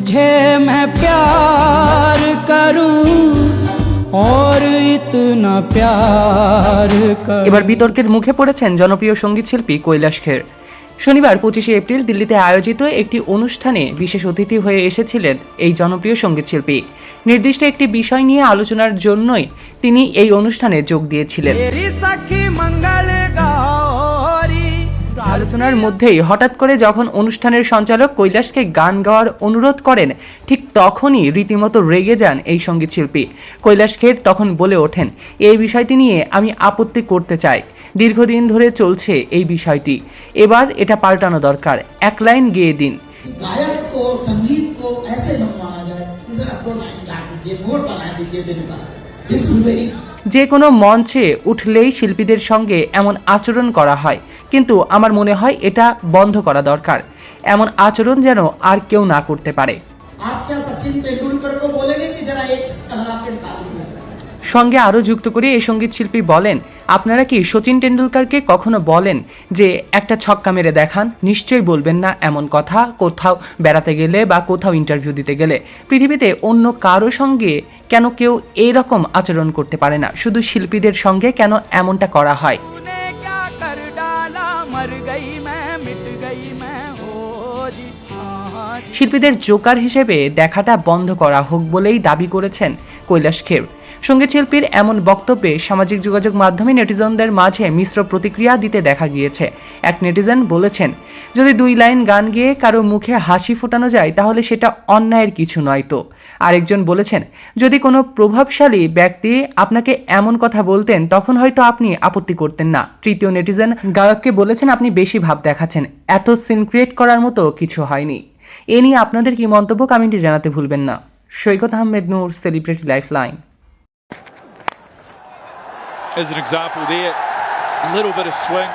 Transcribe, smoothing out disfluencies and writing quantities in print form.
तुझे मैं प्यार करूं और इतना प्यार करूं। এবার বিতর্কের মুখে পড়েছেন জনপ্রিয় সঙ্গীত শিল্পী কৈলাশ খের। শনিবার 25শে এপ্রিল দিল্লিতে আয়োজিত একটি অনুষ্ঠানে বিশেষ অতিথি হয়ে এসেছিলেন এই জনপ্রিয় সঙ্গীত শিল্পী। নির্দিষ্ট একটি বিষয় নিয়ে আলোচনার জন্যই তিনি এই অনুষ্ঠানে যোগ দিয়েছিলেন। আলোচনার মধ্যেই হঠাৎ করে যখন অনুষ্ঠানের সঞ্চালক কৈলাশকে গান গাওয়ার অনুরোধ করেন, ঠিক তখনই রীতিমতো রেগে যান এই সঙ্গীত শিল্পী। কৈলাশ খের তখন বলে ওঠেন, এই বিষয়টি নিয়ে আমি আপত্তি করতে চাই। দীর্ঘদিন ধরে চলছে এই বিষয়টি, এবার এটা পাল্টানো দরকার। এক লাইন গেয়ে দিন। गायक को संगीत को ऐसे बनवाना जाए, जरा 2 लाइन गा दीजिए, मोड़ बना दीजिए दिन का। दिस इज वेरी যে কোনো মঞ্চে উঠলেই শিল্পীদের সঙ্গে এমন আচরণ করা হয়, কিন্তু আমার মনে হয় এটা বন্ধ করা দরকার। এমন আচরণ যেন আর কেউ না করতে পারে। आप क्या सचिन तेंदुलकर को बोलेंगे कि जरा एक छक्का लगा के निकाल दीजिए? সঙ্গে আরও যুক্ত করে এই সঙ্গীত শিল্পী বলেন, আপনারা কি সচিন টেন্ডুলকারকে কখনো বলেন যে একটা ছক্কা মেরে দেখান? নিশ্চয়ই বলবেন না এমন কথা কোথাও বেড়াতে গেলে বা কোথাও ইন্টারভিউ দিতে গেলে। পৃথিবীতে অন্য কারো সঙ্গে কেন কেউ এইরকম আচরণ করতে পারে না? শুধু শিল্পীদের সঙ্গে কেন এমনটা করা হয়? শিল্পীদের জোকার হিসেবে দেখাটা বন্ধ করা হোক বলেই দাবি করেছেন কৈলাশ খের। সঙ্গীত শিল্পীর এমন বক্তব্যে সামাজিক যোগাযোগ মাধ্যমে নেটিজনদের মাঝে মিশ্র প্রতিক্রিয়া দিতে দেখা গিয়েছে। এক নেটিজেন বলেছেন, যদি 2 লাইন গান গেয়ে কারো মুখে হাসি ফোটানো যায় তাহলে সেটা অন্যায়ের কিছু নয় তো। আরেকজন বলেছেন, যদি কোনো প্রভাবশালী ব্যক্তি আপনাকে এমন কথা বলতেন তখন হয়তো আপনি আপত্তি করতেন না। তৃতীয় নেটিজেন গায়ককে বলেছেন, আপনি বেশি ভাব দেখাচ্ছেন, এত সিন ক্রিয়েট করার মতো কিছু হয়নি। এ নিয়ে আপনাদের কি মন্তব্য কমেন্টে জানাতে ভুলবেন না। Saikat Ahmed Noor, celebrity lifeline. As an example there, a little bit of swing,